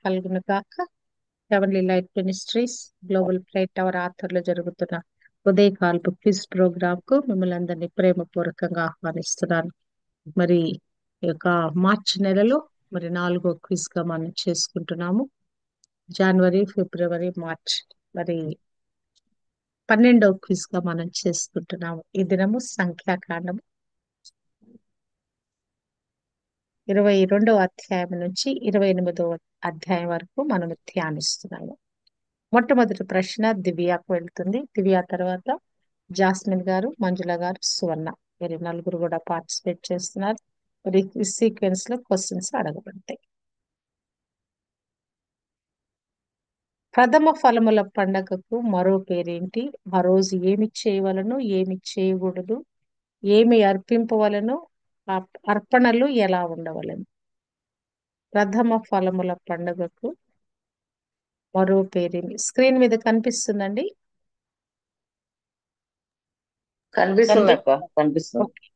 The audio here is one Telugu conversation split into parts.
కలుగును గాక. Heavenly light ministries global prayer tower ఆధ్వర్యంలో జరుగుతున్న ఉదయకాలపు క్విజ్ ప్రోగ్రామ్ కు మిమ్మల్ని అందరినీ ప్రేమపూర్వకంగా ఆహ్వానిస్తున్నాను. మరి ఈ యొక్క మార్చి నెలలో మరి 4వ క్విజ్ గా మనం చేసుకుంటున్నాము. జనవరి, ఫిబ్రవరి, మార్చ్ మరి 12వ క్విజ్ గా మనం చేసుకుంటున్నాము. ఈ దినము సంఖ్యాకాండము 22వ అధ్యాయం నుంచి 28వ అధ్యాయం వరకు మనము ధ్యానిస్తున్నాము. మొట్టమొదటి ప్రశ్న దివ్యాకు వెళ్తుంది. దివ్య తర్వాత జాస్మిన్ గారు, మంజుల గారు, సువర్ణ వీరి నలుగురు కూడా పార్టిసిపేట్ చేస్తున్నారు. మరి ఈ సీక్వెన్స్ లో క్వశ్చన్స్ అడగబడతాయి. ప్రథమ ఫలముల పండగకు మరో పేరేంటి? ఆ రోజు ఏమి చేయవలను, ఏమి చేయకూడదు, ఏమి అర్పింపవలను, ఆ అర్పణలు ఎలా ఉండవలను? ప్రథమ ఫలముల పండుగకు మరో పేరేమి? స్క్రీన్ మీద కనిపిస్తుందండి. కనిపిస్తుంది అక్క, కనిపిస్తుంది. ఓకే.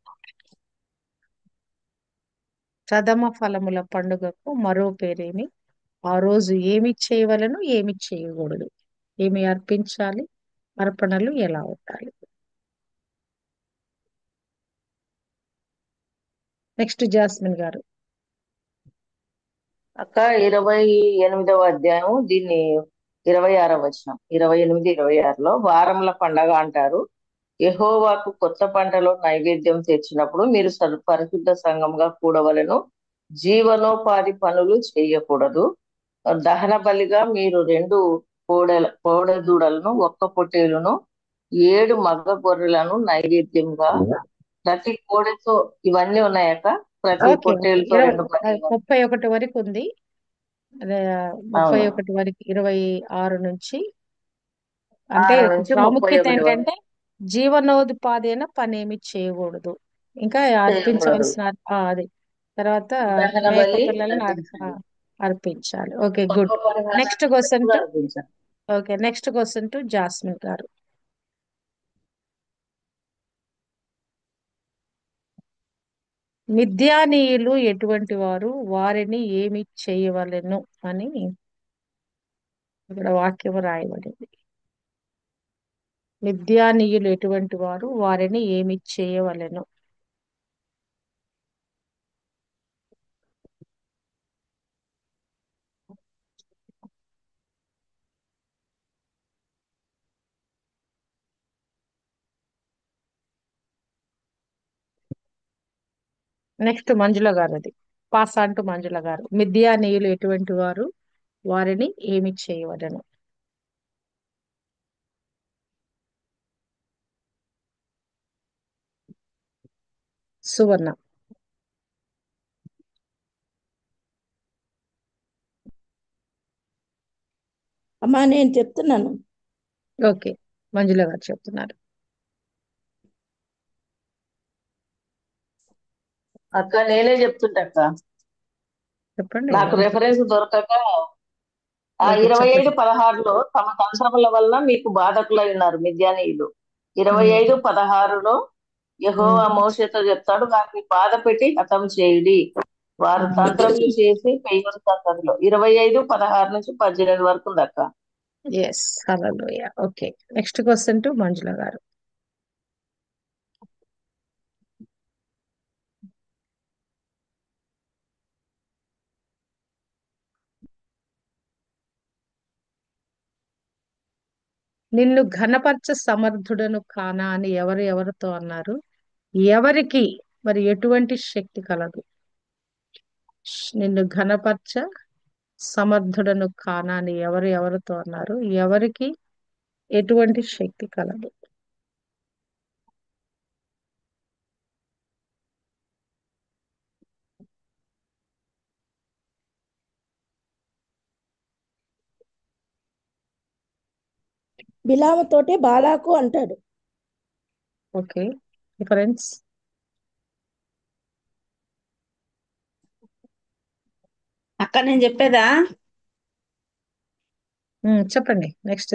ప్రథమ ఫలముల పండుగకు మరో పేరేమి? ఆ రోజు ఏమి చేయవలను, ఏమి చేయకూడదు, ఏమి అర్పించాలి, అర్పణలు ఎలా ఉండాలి? నెక్స్ట్ జాస్మిన్ గారు. అక్క 28వ అధ్యాయం దీన్ని 26వ వచనం 28, 26లో వారముల పండగ అంటారు. యెహోవాకు కొత్త పంటలో నైవేద్యం తెచ్చినప్పుడు మీరు పరిశుద్ధ సంఘంగా కూడవలెను. జీవనోపాధి పనులు చేయకూడదు. దహన బలిగా మీరు 2 కోడెదూడలను, 1 పొట్టేలును, 7 మగ గొర్రెలను నైవేద్యంగా ప్రతి కోడెతో ఇవన్నీ ఉన్నాయక్క. ప్రతి ఓకే, ఓకే. పొట్టేలుతో 2 బలిగా. 31 వరకు ఉంది. అదే, ముప్పై అవును, ఒకటి వరకు 26 నుంచి అంటే 6 నుంచి ప్రాముఖ్యత 31 వరకు ఏంటంటే జీవనోపాధి అయిన పని ఏమి చేయకూడదు. ఇంకా చేయకూడదు. అర్పించవలసిన అది తర్వాత దహన మేక బలి పిల్లలను అర్పించాలి. అర్పించాలి. ఓకే, పాప గుడ్. నెక్స్ట్ పరిహారార్థం క్వశ్చన్ కూడా టు అర్పించాలి. Okay, next question to jasmine గారు. మిద్యానీయులు ఎటువంటి వారు? వారిని ఏమి చేయవలెను అని ఇక్కడ వాక్యం రాయబడింది. మిద్యానీయులు ఎటువంటి వారు? వారిని ఏమి చేయవలెను? నెక్స్ట్ మంజుల గారు. అది పాస్ అంటూ మంజుల గారు. మిద్యానీయులు ఎటువంటి వారు? వారిని ఏమి చేయవలెను? సువర్ణ. అమ్మా నేను చెప్తున్నాను. ఓకే, మంజుల గారు చెప్తున్నారు. అక్క నేనే చెప్తుంటా అక్క. చెప్పండి. నాకు రెఫరెన్స్ దొరకక ఆ ఓకే, 25, చెప్పండి. 16లో తమ తంత్రముల వలన మీకు బాధకులై ఉన్నారు మిద్యానీయులు. 25, 16లో యెహోవా మోషేతో చెప్తాడు, వారిని బాధ పెట్టి హతం చేయుడి. వారు తంత్రములు చేసి పెయ్యూరు సంతతిలో 25, 16 నుంచి 18 వరకు ఉంది అక్క. Yes, hallelujah. Okay, next question to Manjula garu. నిన్ను ఘనపరచ సమర్థుడను కానా అని ఎవరితో అన్నారు? ఎవరికి మరి ఎటువంటి శక్తి కలదు? నిన్ను ఘనపరచ సమర్థుడను కానా అని ఎవరితో అన్నారు? ఎవరికి ఎటువంటి శక్తి కలదు? బిలాముతోటి బాలాకు అంటాడు. Okay, reference. అక్క నేను చెప్పేదా? చెప్పండి నెక్స్ట్.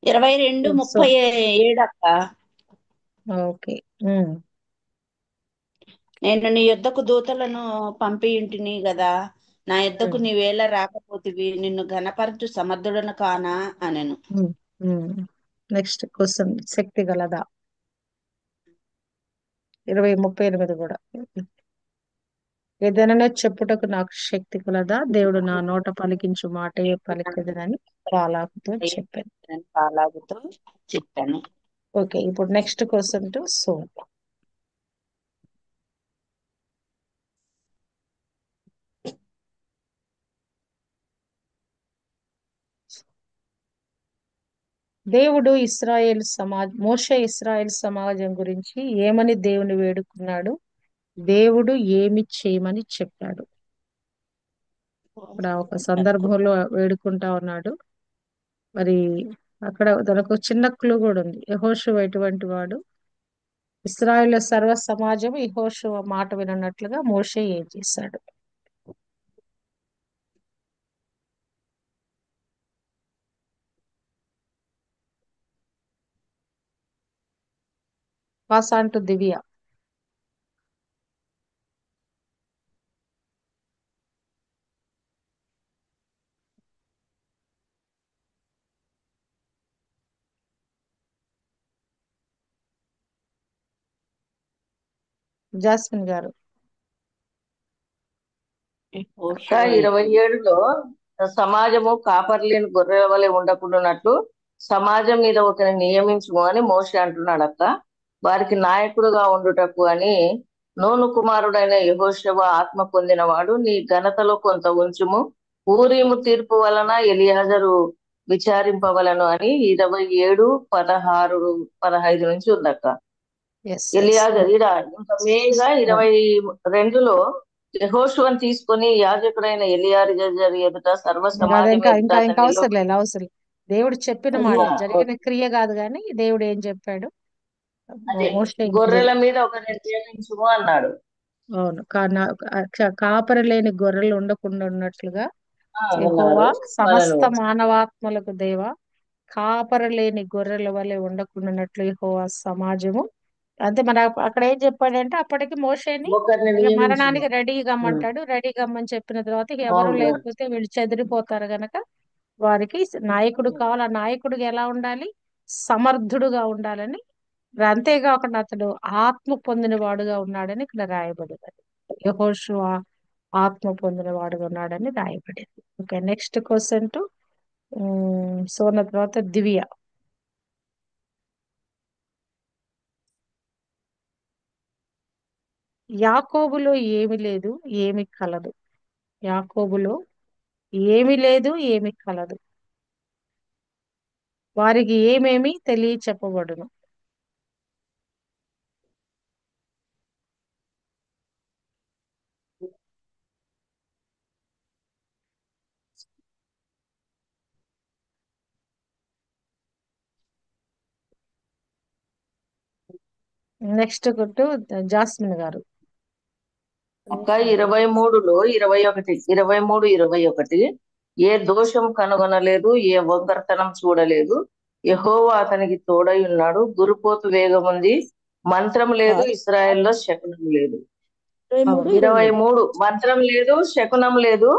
22:37 అక్క. ఓకే. నేను నీ యొద్దకు దూతలను పంపియుంటిని గదా, నా యొద్దకు నీవేళ రాకపోతివి, నిన్ను ఘనపరచు సమర్థుడను కానా అనెను. నెక్స్ట్ క్వశ్చన్, శక్తి గలదా? 20:38 కూడా. ఏదైనా చెప్పుటకు నాకు శక్తి కలదా? దేవుడు నా నోట పలికించు మాటే పలికెదనని బాలాకుతో చెప్పాను. నేను బాలాగుతో చెప్పాను. ఓకే, ఇప్పుడు నెక్స్ట్ క్వశ్చన్ టు సోల్. దేవుడు మోషే ఇస్రాయేల్ సమాజం గురించి ఏమని దేవుని వేడుకున్నాడు? దేవుడు ఏమి చేయమని చెప్పాడు? ఇక్కడ ఒక సందర్భంలో వేడుకుంటా ఉన్నాడు. మరి అక్కడ తనకు చిన్న క్లూ కూడా ఉంది. యెహోషువ ఎటువంటి వాడు? ఇశ్రాయేలు సర్వ సమాజం యెహోషువ మాట వినన్నట్లుగా మోషే ఏం చేశాడు? Pass on to Divya. Jasmine గారు. అక్క 27లో సమాజము కాపర్లేని గొర్రెల వలె ఉండకుండానట్లు సమాజం మీద ఒకరిని నియమించుము అని మోషే అంటున్నాడు అక్క. వారికి నాయకుడుగా ఉండుటకు అని నూను కుమారుడైన యెహోషువ ఆత్మ పొందినవాడు, నీ ఘనతలో కొంత ఉంచుము, ఊరీము తీర్పు వలన ఎలియాజరు విచారింపవలను అని 27:16-15 నుంచి ఉందక్క. ఎలియాజర్ ఈడ ఇంకా మెయిన్ గా 22లో యెహోషువను తీసుకొని యాజకుడైన ఎలియాజరు ఎదుట సర్వ సమాజం ఇంకా ఎదుట ఇంకా ఇంకా అతన్ని అవసరం లేదు, అవసరం లేదు. దేవుడు చెప్పిన మాట, జరిగిన క్రియ కాదు, కానీ దేవుడు ఏం చెప్పాడు? అదే మోషే గొర్రెల మీద ఒకరిని నియమించుము అన్నాడు. అవును, కాపరి లేని గొర్రెలు ఉండకుండా ఉన్నట్లుగా యెహోవా అన్నారు సమస్త మనను మానవాత్మలకు దేవ, కాపరి లేని గొర్రెల వలె ఉండకుండా ఉన్నట్లు యెహోవా సమాజము. అంతే. మన అక్కడ ఏం చెప్పాడంటే అప్పటికి మోషేని ఒకరిని ఇక నియమించుము. మరణానికి రెడీ కమ్మంటాడు. రెడీ కమ్మని చెప్పిన తర్వాత ఇక ఎవరు అవును లేకపోతే వీళ్ళు చెదిరిపోతారు గనక వారికి నాయకుడు కావాలి. ఆ నాయకుడికి ఎలా ఉండాలి? సమర్థుడుగా ఉండాలని, అంతేకాకుండా అతడు ఆత్మ పొందిన వాడుగా ఉన్నాడని ఇక్కడ రాయబడింది. యెహోషువ ఆత్మ పొందిన వాడుగా ఉన్నాడని రాయబడింది. ఓకే, నెక్స్ట్ క్వశ్చన్ టు సోన తర్వాత దివ్య. యాకోబులో ఏమి లేదు, ఏమి కలదు? యాకోబులో ఏమి లేదు, ఏమి కలదు? వారికి ఏమేమి తెలియ చెప్పబడును? నెక్స్ట్ టు జాస్మిన్ గారు. అక్క 23లో 23-21 ఏ దోషం కనుగొనలేదు, ఏ వంకరతనం చూడలేదు, యెహోవా అతనికి తోడై ఉన్నాడు, గురుపోతు వేగం ఉంది, మంత్రం లేదు, ఇశ్రాయేల్లో శకునం లేదు. 23 మంత్రం లేదు, శకునం లేదు.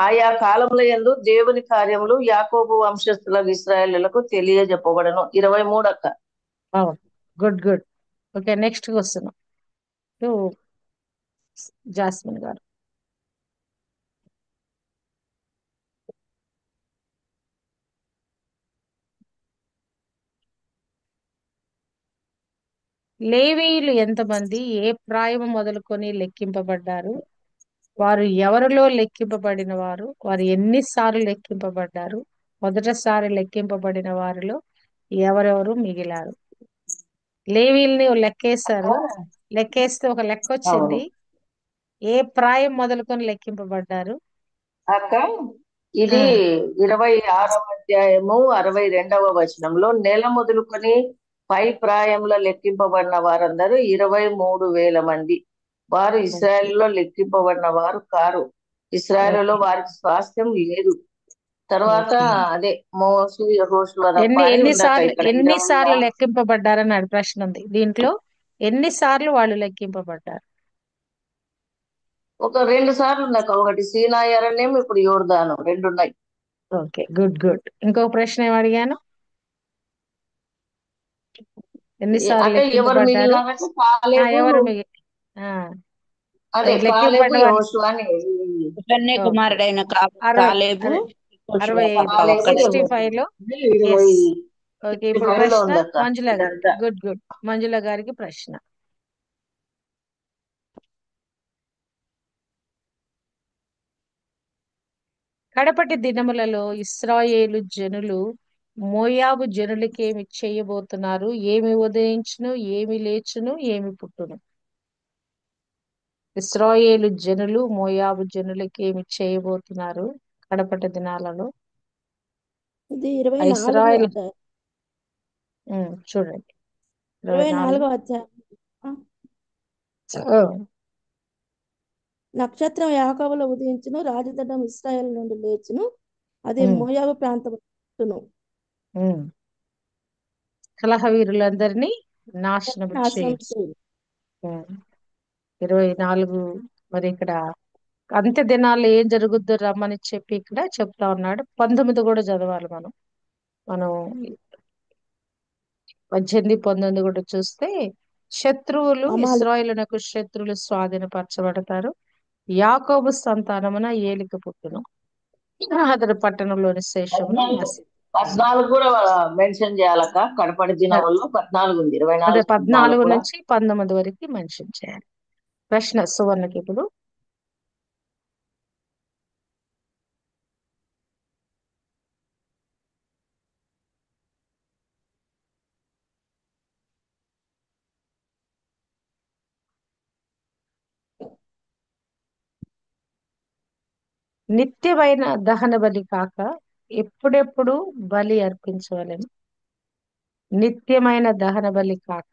ఆయా కాలంలో యందు దేవుని కార్యములు యాకోబు వంశస్థులకు ఇశ్రాయేలులకు తెలియజెప్పబడను. 23 అక్క. Good good. Okay, next question to jasmine గారు. లేవీయులు ఎంతమంది? ఏ ప్రాయము మొదలుకొని లెక్కింపబడ్డారు? వారు ఎవరిలో లెక్కింపబడిన వారు? వారు ఎన్నిసార్లు లెక్కింపబడ్డారు? మొదటిసారి లెక్కింపబడిన వారిలో ఎవరెవరు మిగిలారు? లేవీల్ని లెక్కేశారు. లెక్కేస్తే ఒక లెక్క వచ్చింది. ఏ ప్రాయం మొదలుకొని లెక్కింపబడ్డారు? అక్క ఇది 26వ అధ్యాయము 62వ వచనంలో నెల మొదలుకొని పై ప్రాయంలో లెక్కింపబడిన వారందరూ 23,000 మంది. వారు ఇశ్రాయేలులో లెక్కింపబడిన వారు కారు. ఇశ్రాయేలులో వారికి స్వాస్థ్యం లేదు. తర్వాత అదే మోషే యెహోషువ తప్ప అని ఉందట ఇక్కడ. ఎన్నిసార్లు లెక్కింపబడ్డారని ప్రశ్న ఉంది దీంట్లో. ఎన్నిసార్లు వాళ్ళు లెక్కింపబడ్డారు? ఒక 2 సార్లు ఉన్నాయి. ఒకటి సీనాయి అరణ్యం, ఇప్పుడు యోర్దాను, 2 ఉన్నాయి. Okay, good good. ఇంకో ప్రశ్న ఏం అడిగాను? ఎన్నిసార్లు అంటే ఎవరు లెక్కింపబడ్డారు? మిగిలినారంటే కాలేబు, ఎవరు మిగి ఆ, అదే కాలేబు లెక్కింపబడ్డ యెహోషువ అని. ఇవన్నీ ఓకే, కుమారుడైన 60 కాలేబు అదే యెహోషువ 65 కాలేబు ఒక్కడే. 65 యెహోషువ లో. అంటే 20 ఎస్. ఓకే, ఇప్పుడు 65 లో ప్రశ్న ఉందక్క మంజుల గారికి. ఇదంతా. Good good. మంజుల గారికి ప్రశ్న. కడపటి దినములలో ఇశ్రాయేలు జనులు మోయాబు జనులకేమి చేయబోతున్నారు? ఏమి ఉదయించును, ఏమి లేచును, ఏమి పుట్టును? ఇశ్రాయేలు జనులు మోయాబు జనులకేమి చేయబోతున్నారు కడపటి దినాలలో? ఇది ఆ 24 ఇశ్రాయేల్ అధ్యాయం. చూడండి, 24. 24 అధ్యాయం. ఆ, ఓ, నక్షత్రం యాకోబులో ఉదయించును, రాజదండం ఇశ్రాయేలు నుండి లేచును, అది ఉమ్, మోయాబు ప్రాంతమును ఉమ్. కలహవీరులందరినీ నాశనము నాశనం చేయి. చేయు. 24. మరి ఇక్కడ అంత్య దినాల్లో ఏం జరుగుద్దో రమ్మని చెప్పి ఇక్కడ చెప్తా ఉన్నాడు. 19 కూడా చదవాలి మనం. మనం 18, 19 కూడా చూస్తే, శత్రువులు అమాలి ఇశ్రాయేలునకు శత్రువులు స్వాధీనపరచబడతారు. యాకోబు సంతానమున ఏలిక పుట్టును, అతడు పట్టణంలోని శేషమును 14 నశి 14 కూడా మెన్షన్ చేయాలక్క. కడపటి దినముల్లో 14 ఉంది, అదే 24, 14 14 కూడా. నుంచి 19 వరకు మెన్షన్ చేయాలి. ప్రశ్న సువర్ణకి ఇప్పుడు. నిత్యమైన దహన బలి కాక ఎప్పుడెప్పుడు బలి అర్పించవలెను? నిత్యమైన దహన బలి కాక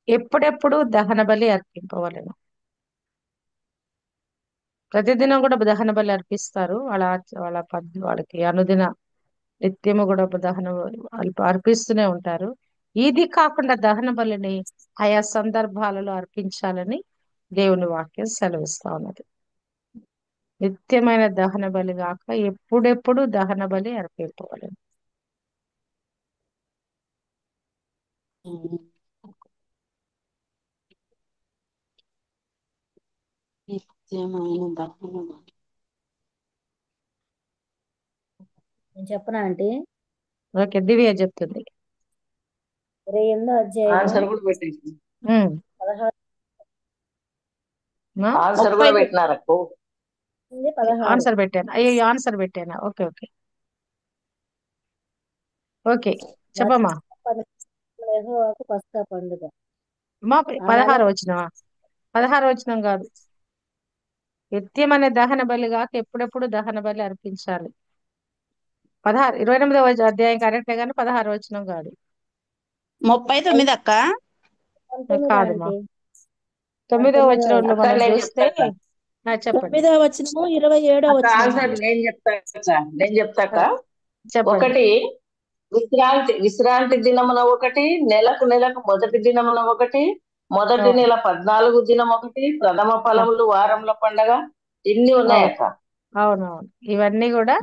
ఎప్పుడెప్పుడు దహన బలి అర్పింపవలెను? ప్రతిదినం కూడా దహన బలి అర్పిస్తారు. వాళ్ళకి అనుదిన నిత్యము కూడా దహన బలి అర్పిస్తూనే ఉంటారు. ఇది కాకుండా దహన బలిని ఆయా సందర్భాలలో అర్పించాలని దేవుని వాక్యం సెలవిస్తా ఉన్నది. నిత్యమైన దహన బలి కాక ఎప్పుడెప్పుడు దహన బలి అర్పింపవలెను? నిత్యమైన దహన బలి. నేను చెప్పనా అంటే ఓకే, దివ్య చెప్తుంది. 28వ అధ్యాయము ఆన్సర్ కూడా పెట్టేసి ఉమ్, 16 ఆన్సర్ 30 కూడా పెట్టినారక్క. నుండి 16. ఆన్సర్ పెట్టాను. అయ్యో, ఆన్సర్ పెట్టాను. ఓకే ఓకే ఓకే, చెప్పమ్మా. యెహోవాకు పస్కా పండుగ. మా ఆ నెల 16 వచ్చినవా? 16 వచ్చినం కాదు. నిత్యం అనే దహన బలి కాక ఎప్పుడెప్పుడు దహన బలి అర్పించాలి. 28వ అధ్యాయం కరెక్టే కానీ 16 వచ్చినం కాదు. 39 అక్క. 19 కాదమ్మా, ఆంటీ. 9వ 19వ వచనంలో అక్క మనం నేను చూస్తే. చెప్తాక. చెప్పండి. 9వ వచనము 27వ అక్క వచనం. ఆన్సర్ నేను చెప్తాక. చెప్పండి. ఒకటి విశ్రాంతి దినమున ఒకటి, నెలకు మొదటి దినమున ఒకటి, మొదటి అవును, నెల 14 దినం ఒకటి, ప్రథమ ఫలములు వారముల పండగ, ఇన్ని అవును, ఉన్నాయక్క. అవునవును. ఇవన్నీ కూడా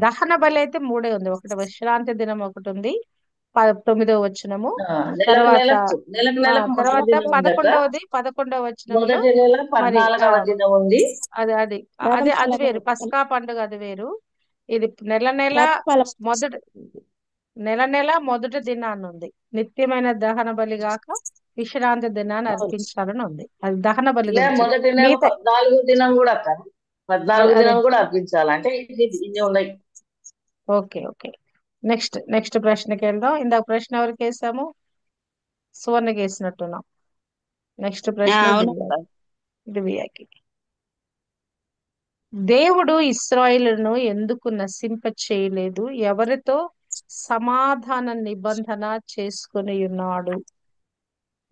దహన బలి అయితే మూడే ఉంది. ఒకటి విశ్రాంతి దినం ఒకటి ఉంది, 9వ వచనము. నెలకు తర్వాత నెలకు నెలకు నెలకు మొదటి తర్వాత దినం ఉందక్క. 11వ వచనంలో మొదటి నెల మరి 14వ దినం ఉంది. అది అది ప్రథమ అది అది ఫలము వేరు. పస్కా పండుగ అది వేరు. ఇది నెల నెల ప్రథమ ఫలము. మొదటి మొదటి దినాన్ని ఉంది. నిత్యమైన దహన బలి గాక విశ్రాంతి దినాన్ని అవును. అర్పించాలని ఉంది. అది దహన బలి లే గురించి. మొదటి నెల మిగతా 14వ దినం కూడా అక్క. 14వ అదే. దినం కూడా అర్పించాలి. అంటే ఇన్ని ఉన్నాయి. ఓకే ఓకే, నెక్స్ట్ ప్రశ్నకి వెళ్దాం. ఇందాక ప్రశ్న ఎవరికి వేసాము? సువర్ణకి వేసినట్టున్నాం. నెక్స్ట్ ప్రశ్న అవునక్క. దివ్యాకి. దేవుడు ఇశ్రాయేలును ఎందుకు నశింప చేయలేదు? ఎవరితో సమాధాన నిబంధన చేసుకొని ఉన్నాడు?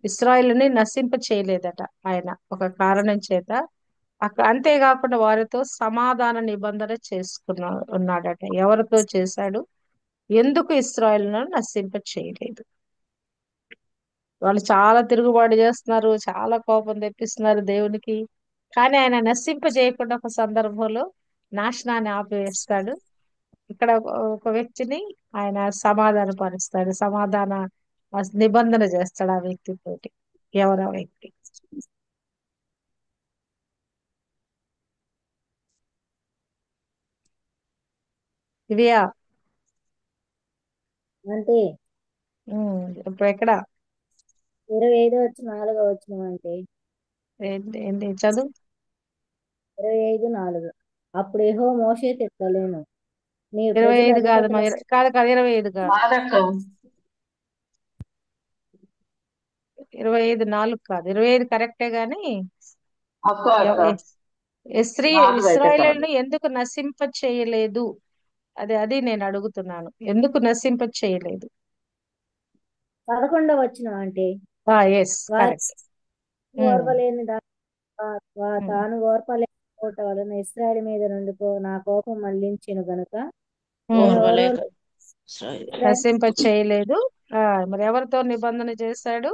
ఇశ్రాయేలుని నశింప చేయలేదట ఆయన ఒక కారణం చేత. అంతేకాకుండా వారితో సమాధాన నిబంధన ఉన్నాడట. ఎవరితో చేశాడు? ఎందుకు ఇశ్రాయేలును నశింప చేయలేదు? వాళ్ళు చాలా తిరుగుబాటు చేస్తున్నారు, చాలా కోపం తెప్పిస్తున్నారు దేవునికి. కానీ ఆయన నశింపజేయకుండా ఒక సందర్భంలో నాశనాన్ని ఆపివేస్తాడు. ఇక్కడ ఒక వ్యక్తిని ఆయన సమాధాన పరుస్తాడు, నిబంధన చేస్తాడు ఆ వ్యక్తితోటి. ఎవరో వ్యక్తి. ఇవియా అంటే ఇప్పుడు ఎక్కడ 25 వచ్చి 4 అంటే ఏంటి చదువు? 25:4. అప్పుడు యెహోవా మోషేతో ఇట్లనెను, నీవు 25 ప్రజల కాదు, అధిపతుల కాదు కాదు, 25 కాదు, కాదక్క 25:4 కాదు, 25 కరెక్టే గాని అక్క అక్క స్త్రీ 4 అయితే కాదు. ఇశ్రాయేలును ఎందుకు నశింప చేయలేదు? అది నేను అడుగుతున్నాను. ఎందుకు నశింప చేయలేదు? 11 అంటే ఎస్, వారి కరెక్ట్. ఓర్వలేని తాను ఓర్పలేకపోవట వలన ఇశ్రాయేలు మీద నుండి నా కోపం మళ్లించెను గనుక నేను ఓర్వలేక నశింప చేయలేదు. మరి ఎవరితో నిబంధన చేశాడు?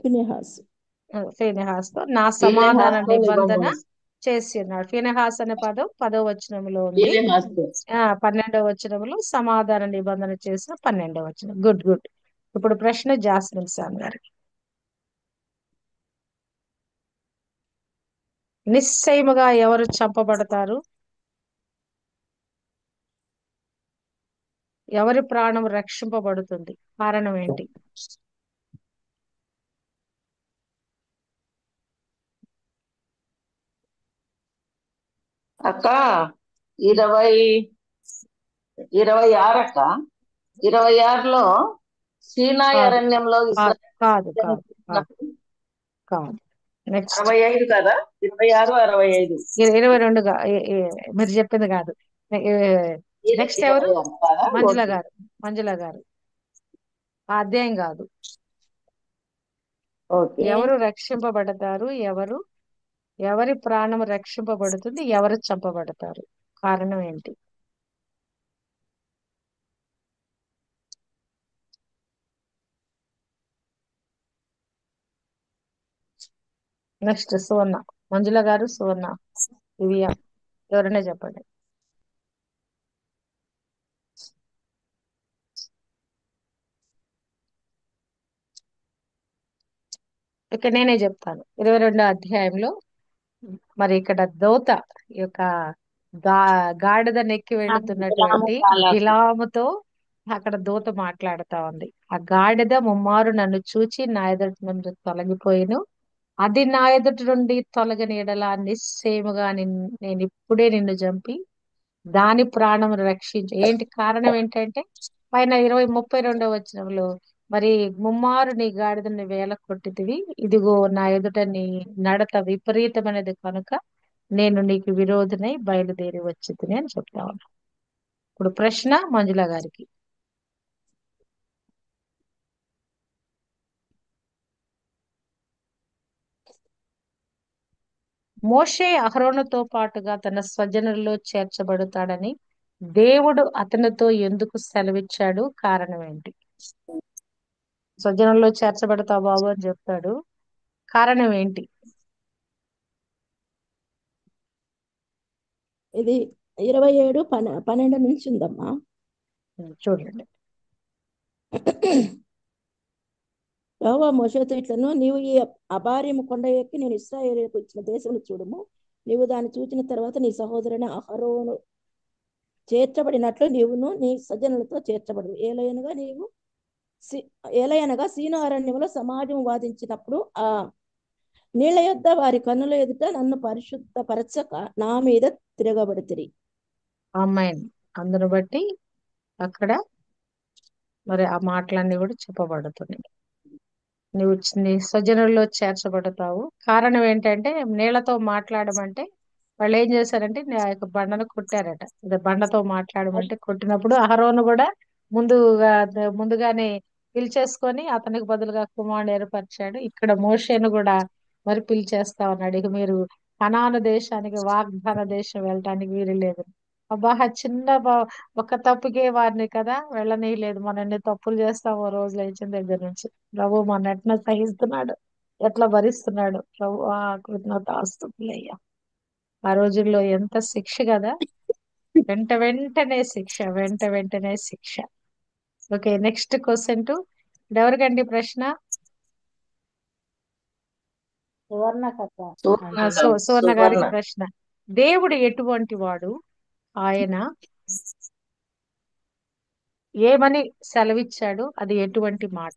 ఫినెహాసు. ఫీనెహాస్తో నా సమాధాన ఫీనెహాస్తో నిబంధన నిబంధన. చేసి ఉన్నాడు. ఫీనెహాస్ అనే పదం 10వ వచనంలో ఉంది. ఫీనెహాస్తో 12వ వచనంలో సమాధాన నిబంధన చేసిన 12వ వచనం. Good good. ఇప్పుడు ప్రశ్న జాస్మిన్ సామ్ గారికి. నిశ్చయముగా ఎవరు చంపబడతారు? ఎవరి ప్రాణం రక్షింపబడుతుంది? కారణం ఏంటి? అక్క 26 అక్క 26లో సీనాయి కాదు అరణ్యంలో కాదు కాదు ఇశ్రాయేలు కాదు కాదు. నెక్స్ట్ 65 కదా, 26, 65. 22 మీరు చెప్పింది కాదు. నెక్స్ట్ ఎవరు? 26 కాదా? మంజుల ఓకే గారు. మంజుల గారు. ఆ అధ్యాయం కాదు. ఓకే. ఎవరు రక్షింపబడతారు? ఎవరి ప్రాణం రక్షింపబడుతుంది? ఎవరు చంపబడతారు? కారణం ఏంటి? నెక్స్ట్ సువర్ణ. మంజుల గారు, సువర్ణ, దివ్య, ఎవరైనా చెప్పండి. ఇక నేనే చెప్తాను. 22వ అధ్యాయంలో మరి ఇక్కడ దోత ఈ యొక్క గాడిద నెక్కి వెళుతున్నటువంటి బిలాముతో అక్కడ దూత మాట్లాడుతా ఉంది. ఆ గాడిద ముమ్మారు నన్ను చూచి నా ఎదుటి నుండి తొలగిపోయిను. అది నా ఎదుటి నుండి తొలగని ఎడల నిశ్చయముగా నేను ఇప్పుడే నిన్ను చంపి దాని ప్రాణం రక్షించు. ఏంటి కారణం ఏంటంటే పైన 32 వచనంలో మరి ముమ్మారు నీ గాడిదని వేల కొట్టితివి, ఇదిగో నా ఎదుట నీ నడత విపరీతమైనది కనుక నేను నీకు విరోధనై బయలుదేరి వచ్చితిని అని చెప్తా ఉన్నా. ఇప్పుడు ప్రశ్న మంజుల గారికి. మోషే అహరోనుతో పాటుగా తన స్వజనుల్లో చేర్చబడతాడని దేవుడు అతనితో ఎందుకు సెలవిచ్చాడు? కారణం ఏంటి? స్వజనుల్లో చేర్చబడతావు బాబు అని చెప్తాడు. కారణం ఏంటి? ఇది 27:12 నుంచి ఉందమ్మా. చూడండి. యెహోవా మోషేతో ఇట్లను, నీవు ఈ అబారీము కొండ ఎక్కి నేను ఇశ్రాయేలుకు ఇచ్చిన దేశమును చూడుము. నీవు దాన్ని చూచిన తర్వాత నీ సహోదరుని అహరోను చేర్చబడినట్లు నీవును నీ సజ్జనులతో చేర్చబడు. ఏలయనగా సీను అరణ్యంలో సమాజం వాదించినప్పుడు ఆ నీళ్ల యొద్ద వారి కన్నుల ఎదుట నన్ను పరిశుద్ధపరచక నా మీద తిరగబడితిరి. అమ్మాయిని అందును బట్టి అక్కడ మరి ఆ మాటలన్నీ కూడా చెప్పబడుతున్నాయి. నువ్వు నీ స్వజనుల్లో చేర్చబడతావు. కారణం ఏంటంటే నీళ్లతో మాట్లాడమంటే వాళ్ళు ఏం చేశారంటే ఆ యొక్క బండను కొట్టారట. అదే బండతో మాట్లాడమంటే కొట్టినప్పుడు అహరోను కూడా ముందుగానే పిలిచేసుకొని అతనికి బదులుగా కుమారుడు ఏర్పరిచాడు. ఇక్కడ మోషేను కూడా మరి పిలిచేస్తా ఉన్నాడు. ఇక మీరు కనాను దేశానికి, వాగ్దాన దేశం వెళ్ళటానికి వీలు లేదు. అబ్బా చిన్న ఒక తప్పుకే వారిని కదా వెళ్ళనీయలేదు. మనం ఎన్ని తప్పులు చేస్తామో రోజులు ఇచ్చిన దగ్గర నుంచి. ప్రభు మన ఎట్లా సహిస్తున్నాడు. ఎట్లా భరిస్తున్నాడు ప్రభు కృతజ్ఞతాస్తుతులయ్యా. ఆ రోజుల్లో ఎంత శిక్ష కదా, వెంట వెంటనే శిక్ష, వెంట వెంటనే శిక్ష. ఓకే, నెక్స్ట్ క్వశ్చన్ టు ఎవరికండి ప్రశ్న? సువర్ణకక్క. సువర్ణ సువర్ణ. గారికి ప్రశ్న. దేవుడు ఎటువంటి వాడు? ఆయన ఏమని సెలవిచ్చాడు? అది ఎటువంటి మాట?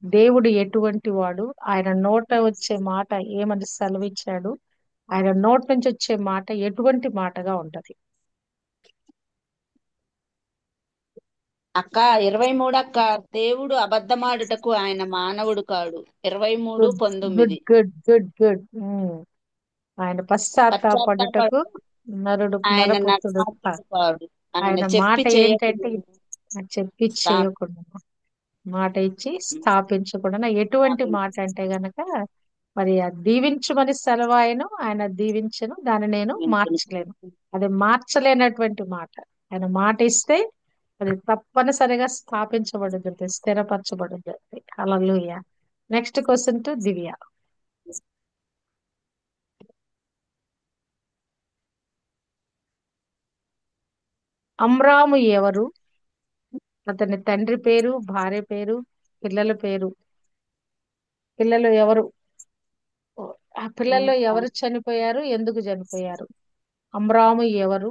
దేవుడు ఎటువంటి వాడు? ఆయన నోట వచ్చే మాట ఏమని సెలవిచ్చాడు? ఆయన నోటి నుంచి వచ్చే మాట ఎటువంటి మాటగా ఉంటది? అక్క 23 అక్క, దేవుడు అబద్ధమాడుటకు ఆయన మానవుడు కాడు. 23:19. Good good good good. ఆయన పశ్చాత్తాపడుటకు పశ్చాత్తాపడు నరుడు ఆయన నరపుత్రుడు నరమాత్రుడు కాడు. ఆయన ఆయన మాట చెప్పి ఏంటంటే చేయకుండా చెప్పి చేయకుండా, మాట ఇచ్చి స్థాపించకుండా. ఎటువంటి మాట అంటే గనక మరి ఆ దీవించమని సెలవాయను, ఆయన దీవించను, దాన్ని నేను మార్చలేను. అది మార్చలేనటువంటి మాట. ఆయన మాట ఇస్తే అది తప్పనిసరిగా స్థాపించబడుతుంది, స్థిరపరచబడుతుంది. హల్లెలూయా. నెక్స్ట్ క్వశ్చన్ టు దివ్య. అమ్రాము ఎవరు? అతని తండ్రి పేరు, భార్య పేరు, పిల్లల పేరు. పిల్లలు ఎవరు? ఆ పిల్లల్లో ఎవరు చనిపోయారు? ఎందుకు చనిపోయారు? అమ్రాము ఎవరు?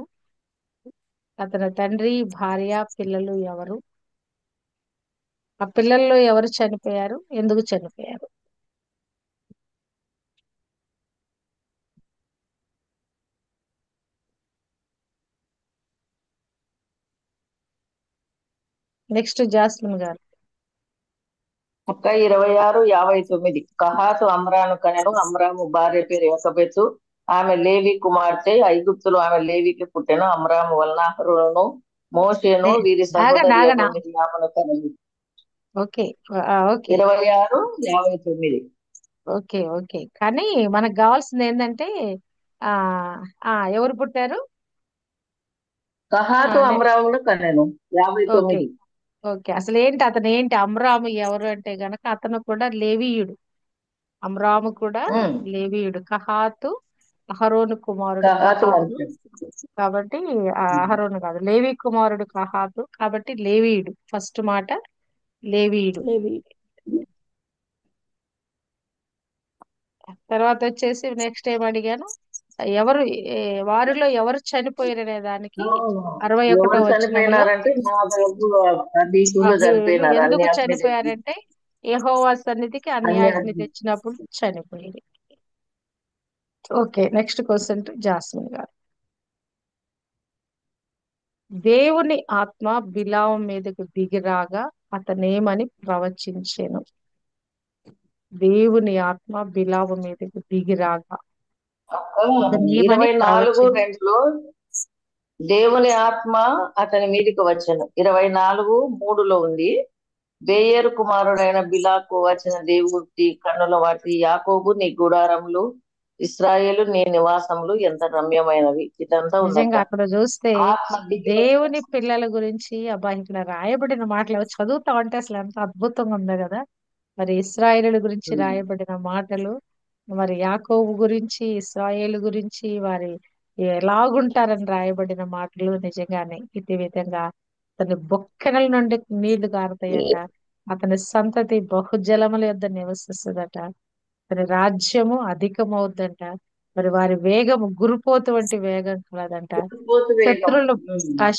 అతని తండ్రి, భార్య, పిల్లలు ఎవరు? ఆ పిల్లల్లో ఎవరు చనిపోయారు? ఎందుకు చనిపోయారు? నెక్స్ట్ జాస్మిన్ గారు. అక్క 26:59. కహాతు అమ్రాను కనెను. అమ్రాము భార్య పేరు యోసబెతు. ఆమె లేవి కుమార్తె. ఐగుప్తులు ఆమె లేవికి పుట్టెను. అమ్రాము వలన అహరోనును మోషేను వీరి సహోదరి ఆగనా. మిర్యామును కనెను. Okay okay 26:59. Okay okay. కానీ మనకు కావాల్సింది ఏంటంటే ఆ ఎవరు పుట్టారు? కహాతు ఆ, అమ్రామును కనెను. ఓకే 59. ఓకే. అసలు ఏంటి అతను ఏంటి? అమ్రాము ఎవరు అంటే గనక అతను కూడా లేవీయుడు. అమ్రాము కూడా ఉమ్. లేవీయుడు. కహాతు అహరోను కుమారుడు కహాతు కహాతు. వంశం. కాబట్టి అహరోను కాదు, లేవి కుమారుడు కహాతు. కాబట్టి లేవీయుడు. ఫస్ట్ మాట లేవీయుడు. లేవి. తర్వాత వచ్చేసి నెక్స్ట్ ఏం అడిగాను? ఎవరు వారిలో ఎవరు చనిపోయారనే దానికి 61వ ఎవరు వచనంలో చనిపోయినారంటే నాదాబు అబీహులు అభియులు చనిపోయినారు. ఎందుకు అన్ని అగ్ని తెచ్చి చనిపోయారంటే యెహోవా సన్నిధికి అన్ని అన్యాగ్ని అగ్ని. తెచ్చినప్పుడు చనిపోయింది. Okay, next question to jasmine గారు. దేవుని ఆత్మ బిలాము మీదకు దిగిరాగా అతనేమని ప్రవచించెను? దేవుని ఆత్మ బిలాము మీదకు దిగిరాగా అతనేమని 24:2 దేవుని ఆత్మ అతని మీదికి వచ్చెను. 24:3 ఉంది. బేయేరు కుమారుడైన బిలాకు వచ్చిన దేవుడి కన్నుల వాటి యాకోబు నీ గుడారములు, ఇశ్రాయేలు నీ నివాసములు ఎంత రమ్యమైనవి. ఇదంతా ఉందక్క. నిజంగా అక్కడ చూస్తే ఆత్మ దిగి దేవుని పిల్లల గురించి అబ్బా ఇక్కడ రాయబడిన మాటలు అవి చదువుతా ఉంటే అసలు ఎంత అద్భుతంగా ఉందో కదా. మరి ఇశ్రాయేలు గురించి రాయబడిన మాటలు, మరి యాకోబు గురించి, ఇశ్రాయేలు గురించి, వారి ఎలాగుంటారని రాయబడిన మాటలు నిజంగానే ఇదే విధంగా అతని బొక్కెనల నుండి నీళ్లు కారుతాయట. అతని సంతతి బహుజలముల యొద్ద నివసిస్తుందట. అతని రాజ్యము అధికమవుద్దంట. మరి వారి వేగము గురుపోతు వంటి వేగం కలదంట. పోతు వేగం. శత్రులు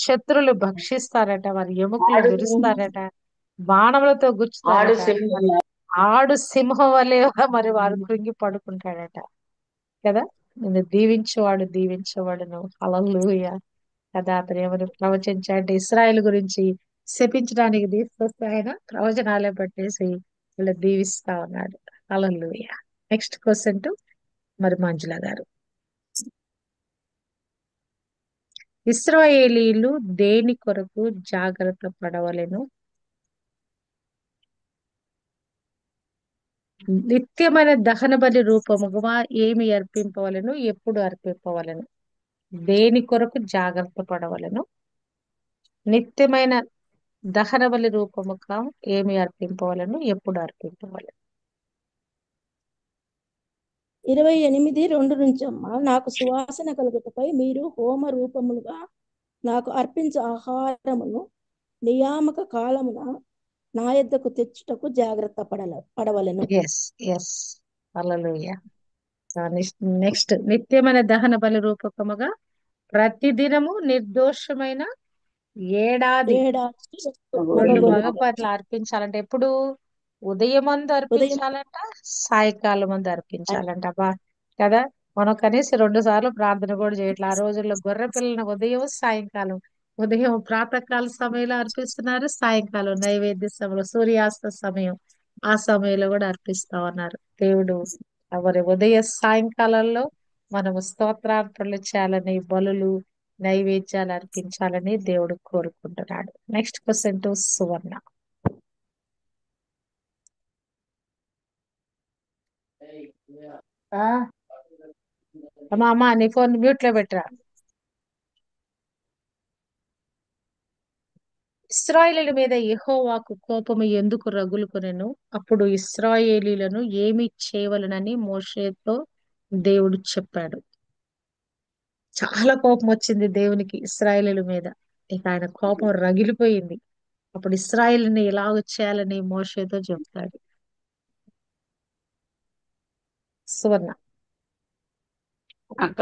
శత్రులు భక్షిస్తారట, వారి ఎముకలు ఆడు విరుస్తారట, బాణములతో ఆడు గుచ్చుతారట. సింహం. మరి ఆడు సింహం వలె మరి వారు కృంగి పడుకుంటాడట కదా. నిన్ను దీవించేవాడు దీవించేవాడును. హల్లెలూయా కదా. అతను ఏమని ప్రవచించాడంటే ఇస్రాయేల్ గురించి శపించడానికి తీసుకొస్తే ఆయన ప్రవచనాలే పట్టేసి ఇలా దీవిస్తా ఉన్నాడు. హల్లెలూయా. నెక్స్ట్ క్వశ్చన్ టు మరి మంజుల గారు. ఇశ్రాయేలీలు దేని కొరకు జాగ్రత్త పడవలెను? నిత్యమైన దహన బలి రూపముగా ఏమి అర్పింపవలను? ఎప్పుడు అర్పింపవలను? దేని కొరకు జాగ్రత్త పడవలను? నిత్యమైన దహన బలి రూపముగా ఏమి అర్పింపవలను? ఎప్పుడు అర్పింపవలను? 28:2 నుంచి అమ్మ, నాకు సువాసన కలుగుటపై మీరు హోమ రూపములుగా నాకు అర్పించే ఆహారమును నియామక కాలమున నా యొద్దకు తెచ్చుటకు జాగ్రత్త పడవలను. ఎస్ ఎస్ హల్లెలూయా. నెక్స్ట్ నిత్యమైన దహన బలి రూపకముగా ప్రతిదినము నిర్దోషమైన ఏడాది ఏడాది రెండు మగ మగపట్ల అర్పించాలంటే ఎప్పుడు ఉదయం మందు ఉదయం అర్పించాలంట, సాయంకాలం మందు అర్పించాలంట. బా కదా, మనం కనీసం 2 సార్లు ప్రార్థన కూడా చేయట్లేదు. ఆ రోజుల్లో గొర్రె పిల్లని ఉదయం ప్రాతకాల సమయంలో అర్పిస్తున్నారు, సాయంకాలం నైవేద్య సమయంలో సూర్యాస్త సమయం ఆ సమయంలో కూడా అర్పిస్తా ఉన్నారు. దేవుడు మరి ఉదయ సాయంకాలంలో మనము స్తోత్రార్పణలు చేయాలని, బలులు నైవేద్యాలు అర్పించాలని దేవుడు కోరుకుంటున్నాడు. నెక్స్ట్ క్వశ్చన్ టు సువర్ణ. అమ్మా నీ ఫోన్ మ్యూట్ లో పెట్టరా. ఇశ్రాయేలీయుల మీద యెహోవాకు కోపము ఎందుకు రగులుకొనెను? అప్పుడు ఇశ్రాయేలీయులను ఏమి చేయవలెనని మోషేతో దేవుడు చెప్పాడు. చాలా కోపం వచ్చింది దేవునికి ఇశ్రాయేలీయుల మీద. ఇక ఆయన కోపం రగిలిపోయింది. అప్పుడు ఇశ్రాయేలుని ఎలాగ చేయాలని మోషేతో చెప్తాడు. సువర్ణ. అక్క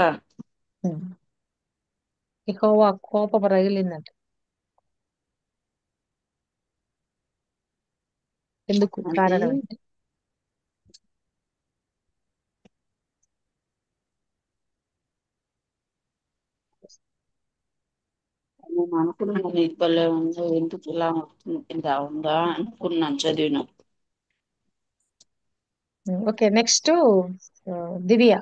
యెహోవా కోపం రగిలిందంట. ఎందుకు? అది కారణం ఏంటి? నేను అనుకున్నాను ఇది భలే ఉందో, ఎందుకు ఇలా ఇలా ఉందా అనుకున్నాను చదివిన. ఓకే, నెక్స్ట్ దివ్య.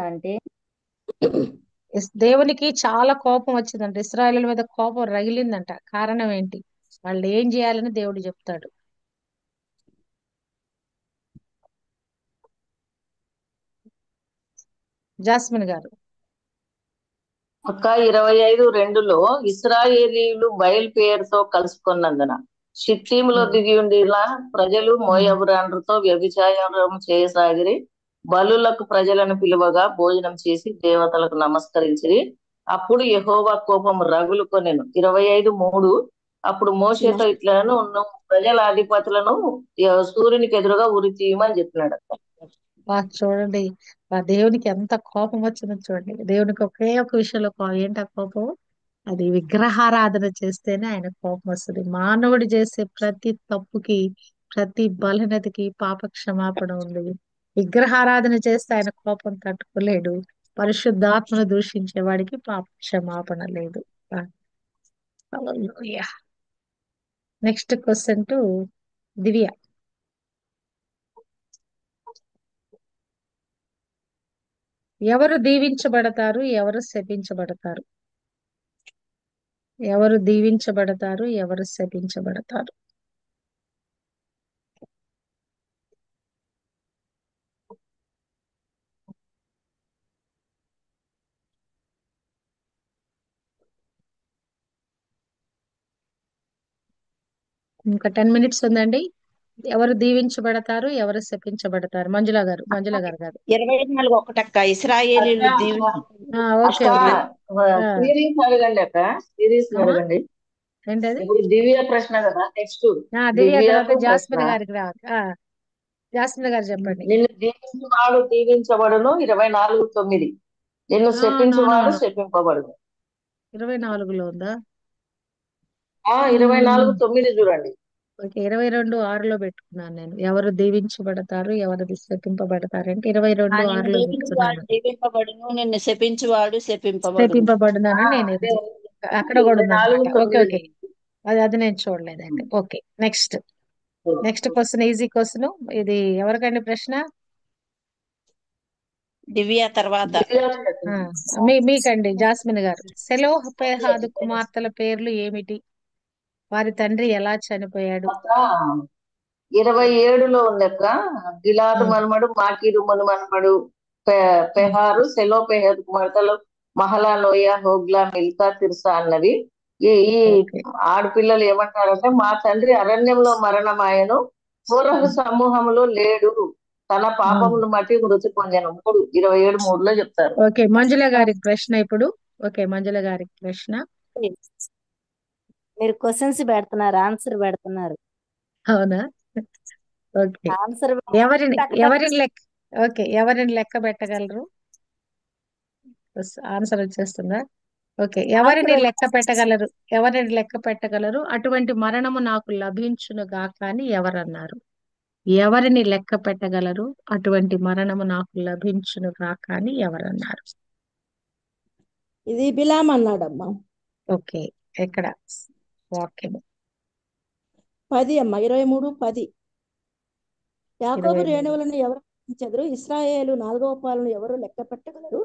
అంటే దేవునికి చాలా కోపం వచ్చిందంట, ఇశ్రాయేలుల మీద కోపం రగిలిందంట. కారణం ఏంటి? వాళ్ళు ఏం చేయాలని దేవుడు చెప్తాడు. జాస్మిన్ గారు. అక్క 25:2లో ఇశ్రాయేలీయులు బయలుపేరుతో కలుసుకున్నందున షిత్తీములో దిగి ఉండిలా ప్రజలు మోయాబురాండ్రతో వ్యభిచారం చేయసాగిరి. బలులకు ప్రజలను పిలువగా భోజనం చేసి దేవతలకు నమస్కరించిరి. అప్పుడు యెహోవా కోపం రగులుకొనెను. 25:3 అప్పుడు మోషేతో ఇట్లను నువ్వు ప్రజల అధిపతులను సూర్యునికి ఎదురుగా ఉరి తీయమని చెప్పినాడు. చూడండి, ఆ దేవునికి ఎంత కోపం వచ్చిందో చూడండి. దేవునికి ఒకే ఒక విషయంలో ఏంటి ఆ కోపం? అది విగ్రహారాధన చేస్తేనే ఆయన కోపం వస్తుంది. మానవుడు చేసే ప్రతి తప్పుకి, ప్రతి బలహీనతకి పాప క్షమాపణ ఉంది. విగ్రహారాధన చేస్తే ఆయన కోపం తట్టుకోలేడు. పరిశుద్ధాత్మను దూషించే వాడికి పాప క్షమాపణ లేదు. నెక్స్ట్ క్వశ్చన్ టు దివ్య. ఎవరు దీవించబడతారు, ఎవరు శపించబడతారు? ఎవరు దీవించబడతారు, ఎవరు శపించబడతారు? ఇంకా 10 మినిట్స్ ఉందండి. ఎవరు దీవించబడతారు, ఎవరు శపించబడతారు? మంజుల గారు కాదు. 24 ఒకటక్క. ఇశ్రాయేలీయులు ఓకే అక్క ఓకే. సిరీస్ అడగండి అక్క, సిరీస్ అడగండి. ఏంటది? ఇప్పుడు దివ్య ప్రశ్న కదా, నెక్స్ట్ దివ్య తర్వాత దివ్యకు ప్రశ్న. జాస్మిన్ గారికి రావాలి. జాస్మిన్ గారు చెప్పండి. నిన్ను దీవించువాడు దీవించబడును. 24:9 నిన్ను శపించువాడు శపింపబడును. 24లో ఉందా? 24:9 చూడండి. ఓకే, 22:6లో పెట్టుకున్నాను నేను. ఎవరు దీవించబడతారు, ఎవరు శపింపబడతారు అంటే 22:6లో పెట్టుకున్నాను. దీవింపబడును, నిన్ను శపించువాడు శపింపబడును. శపింపబడునని నేను అక్కడ కూడా ఉందన్నమాట. ఓకే 24:9 ఓకే, అది నేను చూడలేదండి. Okay, next question, easy question ఇది. ఎవరికండి ప్రశ్న? దివ్య తర్వాత మీకండి, జాస్మిన్ గారు. సెలోహెహాదు కుమార్తెల పేర్లు ఏమిటి? వారి తండ్రి ఎలా చనిపోయాడు? 27లో ఉందక్క. గిలాదు మనుమడు, మాకీరు మనుమడు పెహారు. సెలోపెహదు కుమార్తెలు మహలా, నోయ, హోగ్లా, మిల్కా, తిర్సా అన్నవి. ఈ ఆడపిల్లలు ఏమంటారంటే, మా తండ్రి అరణ్యంలో మరణమాయను, పూర్వపు సమూహంలో లేడు, తన పాపమును బట్టి మృతి పొందాను. 27:3 చెప్తారు. ఓకే, మంజుల గారికి ప్రశ్న ఇప్పుడు. ఓకే, మంజుల గారికి ప్రశ్న. మీరు క్వశ్చన్స్ పెడుతున్నారు, ఆన్సర్ పెడుతున్నారు. అవునా? ఓకే, ఆన్సర్ ఎవరిని లెక్క ఓకే, ఎవరిని లెక్క పెట్టగలరు? ఆన్సర్ వచ్చేస్తుందా? ఓకే, ఎవరిని లెక్క పెట్టగలరు? ఎవరిని లెక్క పెట్టగలరు? అటువంటి మరణము నాకు లభించును గాక అని ఎవరన్నారు? ఎవరిని లెక్క పెట్టగలరు? అటువంటి మరణము నాకు లభించును గాక అని ఎవరన్నారు? ఇది బిలాం అన్నాడమ్మా. ఓకే, ఎక్కడ వాక్యం? 10 అమ్మా, 23:10. యాకోబు 23. రేణువులను ఎవరు లెక్కించెదరు? ఇశ్రాయేలు 4వ పాలను ఎవరు లెక్క పెట్టగలరు?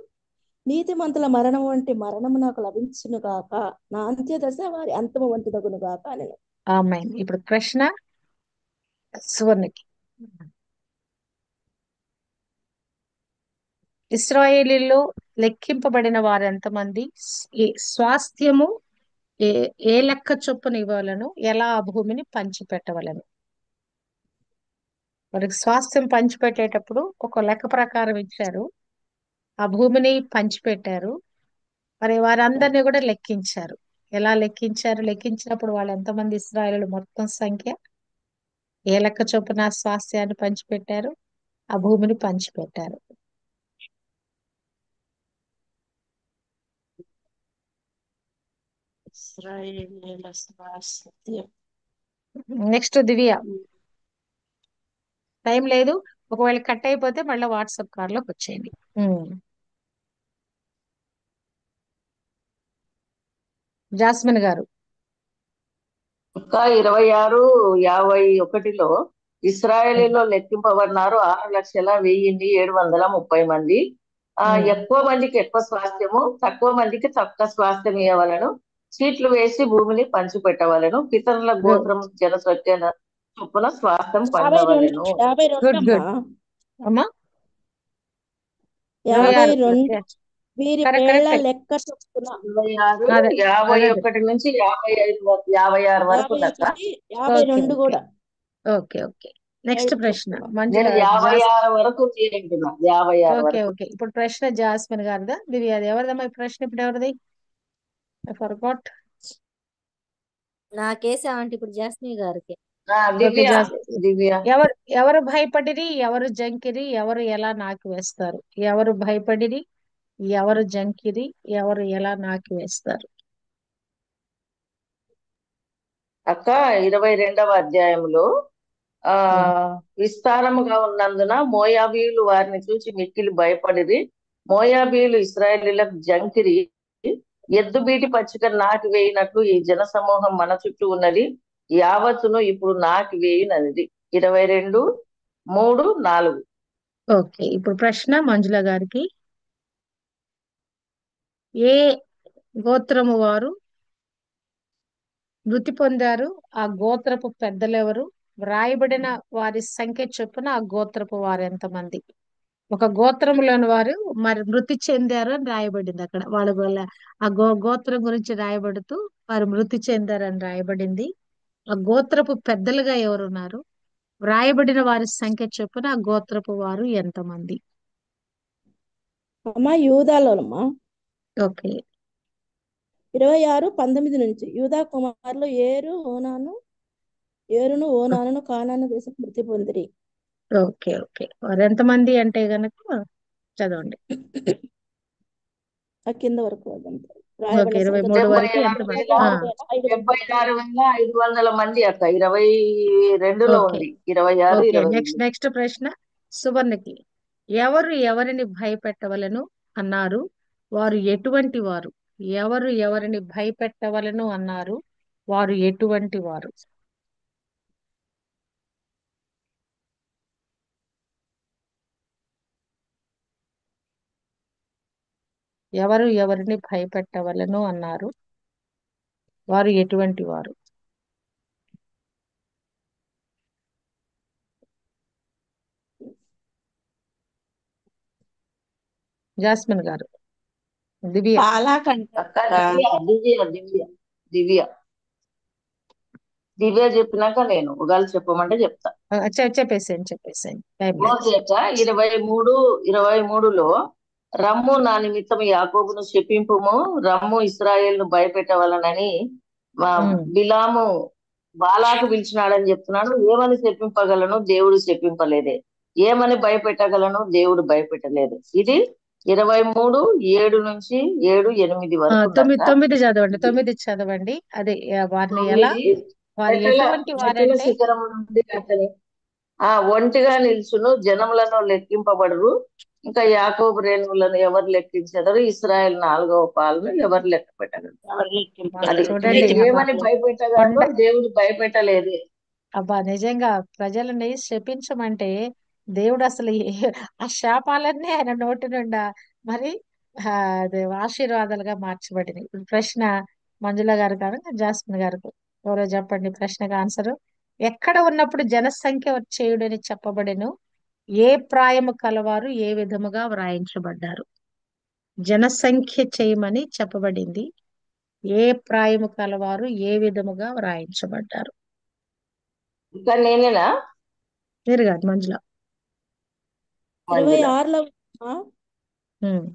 నీతిమంతుల మరణం వంటి మరణము నాకు లభించును గాక, నా అంత్యదశ వారి అంతము వంటి దగును గాక అని. ఆమేన్. ఇప్పుడు ప్రశ్న సువర్ణకి. ఇశ్రాయేలీలో లెక్కింపబడిన వారు ఎంతమంది? ఈ స్వాస్థ్యము ఏ ఏ లెక్క చొప్పున ఇవ్వాలను? ఎలా ఆ భూమిని పంచిపెట్టవలను? వారికి స్వాస్థ్యం పంచిపెట్టేటప్పుడు ఒక లెక్క ప్రకారం ఇచ్చారు. ఆ భూమిని పంచిపెట్టారు. మరి వారందరినీ కూడా లెక్కించారు. ఎలా లెక్కించారు? లెక్కించినప్పుడు వాళ్ళు ఎంతమంది ఇశ్రాయేలు మొత్తం సంఖ్య? ఏ లెక్క చొప్పున ఆ స్వాస్థ్యాన్ని పంచిపెట్టారు? ఆ భూమిని పంచిపెట్టారు. ఇశ్రాయేలీయుల స్వాస్థ్యం. నెక్స్ట్ దివ్య. టైం లేదు, ఒకవేళ కట్ అయిపోతే మళ్ళీ వాట్సాప్ కాల్లోకి వచ్చేయండి. జాస్మిన్ గారు. ఇంకా 26:51లో ఇస్రాయేలీలో లెక్కింపబడినారు 6,01,730 మంది. ఎక్కువ మందికి ఎక్కువ స్వాస్థ్యము, తక్కువ మందికి తక్కువ స్వాస్థ్యం ఇవ్వవలను. చీట్లు వేసి భూమిని పంచిపెట్టవలను. పితరుల గోత్రం జనసంఖ్య చొప్పున స్వాస్థ్యం పొందవలెను. 52 గుడ్ అమ్మా. గుడ్ అమ్మా. 52 వీరి కరెక్ట్ పేర్ల కరెక్ట్. లెక్క చొప్పున 51 నుంచి 56 వరకు లెక్క. 52 కూడా. Okay okay. నెక్స్ట్ ప్రశ్న మంజుల. నేను 56 వరకు అంటున్నా. 56 ఓకే వరకు. ఓకే. ఇప్పుడు ప్రశ్న జాస్మిన్ గారిదా? దివ్య, అది ఎవరిదమ్మా ఈ ప్రశ్న? ఇప్పుడు ఎవరిది? ఫర్గాట్. నాకేసామంటే ఇప్పుడు జాస్మి గారికి. దివ్య. ఎవరు ఎవరు భయపడిరి, ఎవరు జంకిరి, ఎవరు ఎలా నాకి వేస్తారు? ఎవరు భయపడిరి, ఎవరు జంకిరి, ఎవరు ఎలా నాకి వేస్తారు? అక్క 22వ అధ్యాయంలో విస్తారముగా ఉన్నందున మోయాబీయులు వారిని చూసి మిక్కిలి భయపడిరి. మోయాబీయులు ఇశ్రాయేలీలకు జంకిరి. ఎద్దు బీటి పచ్చిక నాకి వేయినట్లు ఈ జన సమూహం మన చుట్టూ ఉన్నది, యావత్తును ఇప్పుడు నాకి వేయినది. 22:3-4. ఓకే, ఇప్పుడు ప్రశ్న మంజుల గారికి. ఏ గోత్రము వారు మృతి పొందారు? ఆ గోత్రపు పెద్దలెవరు? వ్రాయబడిన వారి సంఖ్య చొప్పున ఆ గోత్రపు వారు ఎంతమంది? ఒక గోత్రంలోని వారు మరి మృతి చెందారు అని రాయబడింది అక్కడ. వాళ్ళ ఆ గోత్రం గురించి రాయబడుతూ వారు మృతి చెందారు అని రాయబడింది. ఆ గోత్రపు పెద్దలుగా ఎవరున్నారు? వ్రాయబడిన వారి సంఖ్య చొప్పున ఆ గోత్రపు వారు ఎంతమంది? అమ్మా యూదాలోనమ్మా. ఓకే. 26:19 నుంచి యూదా కుమారులు ఏరును ఓనాను కానాను దేశం మృతి పొందిరి. Okay okay. వారు ఎంతమంది అంటే గనక చదవండి. ఆ కింద వరకు అదంతా ఓకే, 23 వరకు ఎంతమంది? 76,500 మంది అక్క. 22లో ఓకే ఉంది. 26, ఓకే. 28. నెక్స్ట్ ప్రశ్న సువర్ణకి. ఎవరు ఎవరిని భయపెట్టవలను అన్నారు? వారు ఎటువంటి వారు? ఎవరు ఎవరిని భయపెట్టవలను అన్నారు? వారు ఎటువంటి వారు? ఎవరు ఎవరిని భయపెట్టవలను అన్నారు? వారు ఎటువంటి వారు? జాస్మిన్ గారు. దివ్య. బాలాకంట అక్క దివ్య. దివ్య చెప్పినాక నేను ఒకవేళ చెప్పమంటే చెప్తా. చెప్పేసేయండి టైం లేదు. మోషేట 23:23లో రమ్ము నా నిమిత్తం యాకోబును శపింపుము, రమ్ము ఇశ్రాయేలును భయపెట్టవలనని మా ఉమ్, బిలాము బాలాకు పిలిచినాడని చెప్తున్నాడు. ఏమని శపింపగలను? దేవుడు శపింపలేదే. ఏమని భయపెట్టగలను? దేవుడు భయపెట్టలేదు. ఇది 23:7-8 వరకు తొమ్మిది ఉందంట. తొమ్మిది చదవండి, 9 చదవండి. అదే వారిని ఎలా, 9 వారు కట్టెల ఎటువంటి కట్టెల వారంటే శిఖరం నుండి అతని ఒంటిగా నిల్చును, జనములను లెక్కింపబడరు. ఇంకా యాకోబు రేణువులను ఎవరు లెక్కించెదరు? ఇశ్రాయేల్ 4వ పాలను ఎవరు లెక్క పెట్టగలరు? ఎవరు అది చూడండి అబ్బా, ఏమని భయపెట్టగలరు? కొండ దేవుడు భయపెట్టలేదే. అబ్బా నిజంగా ప్రజలని శపించమంటే దేవుడు అసలు ఆ శాపాలన్నీ ఆయన నోటి నుండా మరి అదే ఆశీర్వాదాలుగా మార్చబడింది. ఇప్పుడు ప్రశ్న మంజుల గారు కాదు, జాస్మిన్ గారికి ఎవరో చెప్పండి ప్రశ్నకు ఆన్సర్. ఎక్కడ ఉన్నప్పుడు జనసంఖ్య చేయుడని చెప్పబడెను, ఏ ప్రాయము కలవారు ఏ విధముగా వ్రాయించబడ్డారు? జనసంఖ్య చేయమని చెప్పబడింది, ఏ ప్రాయము కలవారు ఏ విధముగా వ్రాయించబడ్డారు? ఇంకా నేనేనా? మీరు కాదు, మంజుల. 26లో ఉమ్,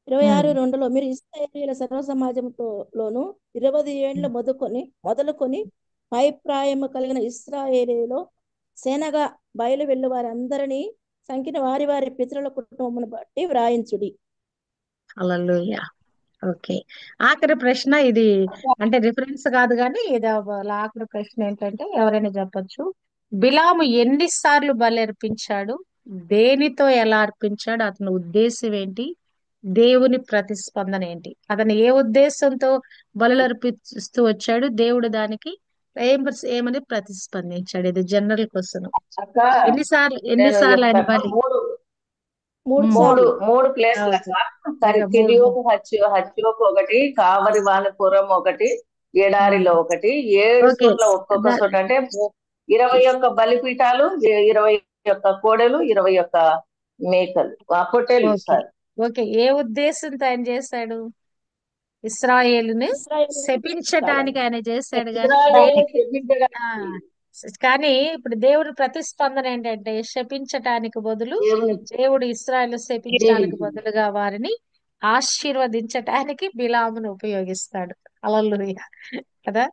26:2లో మీరు ఇశ్రాయేలీయుల సర్వ సమాజంలోను 20 ఏండ్లు మొదలుకొని పై ప్రాయము కలిగిన ఇశ్రాయేలీలో సేనగా బయలు వెళ్ళు వారందరినీ సంఖ్యను వారి వారి పితరుల కుటుంబమును బట్టి వ్రాయించుడి. హల్లెలూయా. ఓకే, ఆఖరి ప్రశ్న ఇది. అంటే రిఫరెన్స్ కాదు కానీ ఇది ఆఖరి ప్రశ్న ఏంటంటే ఎవరైనా చెప్పొచ్చు. బిలాము ఎన్నిసార్లు బలి అర్పించాడు, దేనితో ఎలా అర్పించాడు, అతని ఉద్దేశం ఏంటి, దేవుని ప్రతిస్పందన ఏంటి, అతను ఏ ఉద్దేశంతో బలులు అర్పిస్తూ వచ్చాడు, దేవుడు దానికి ఏమని ప్రతిస్పందించాడు? ఇది జనరల్ క్వశ్చన్. అక్క నేను ఎన్నిసార్లు ఆయన చెప్తాను. బలి? మూడు ఉమ్, మూడు సార్లు మూడు ప్లేస్లు ఓకే, అక్క. సరే, ఇంకా కిర్యోతు హత్యోకు ఒకటి, కావరి వానపురం ఒకటి, ఎడారిలో ఒకటి, 7 ఓకే, చోట్ల ఒక్కొక్క చోట. అంటే 21 బలిపీఠాలు, 21 కోడెలు, 21 మేకలు, పొట్టేలు. Okay, sorry, okay. ఏ ఉద్దేశంతో ఆయన చేశాడు? ఇస్రాయేలుని ఇశ్రాయేలు శపించటానికి ఆయన చేశాడు కానీ ఇజ్రాయేలును దేనికి? ఆ శపించడానికి కానీ ఇప్పుడు దేవుడి ప్రతిస్పందన ఏంటంటే శపించటానికి బదులు దేవుని దేవుడు ఇస్రాయేలు శపించడానికి దీవించింది. బదులుగా వారిని ఆశీర్వదించటానికి బిలామును ఉపయోగిస్తాడు. హల్లెలూయా కదా.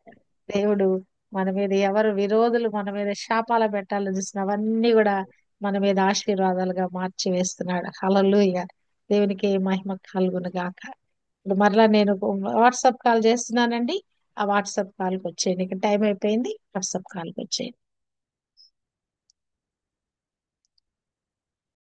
దేవుడు మన మీద ఎవరు విరోధులు మన మీద శాపాలు పెట్టాలని చూసిన అవన్నీ కూడా మన మీద ఆశీర్వాదాలుగా మార్చి వేస్తున్నాడు. హల్లెలూయా. దేవునికి మహిమ కలుగును గాక. ఇప్పుడు మరలా నేను వాట్సాప్ కాల్ చేస్తున్నానండి. ఆ వాట్సాప్ కాల్కి వచ్చేయండి. ఇక టైం అయిపోయింది, వాట్సాప్ కాల్కి వచ్చేయండి.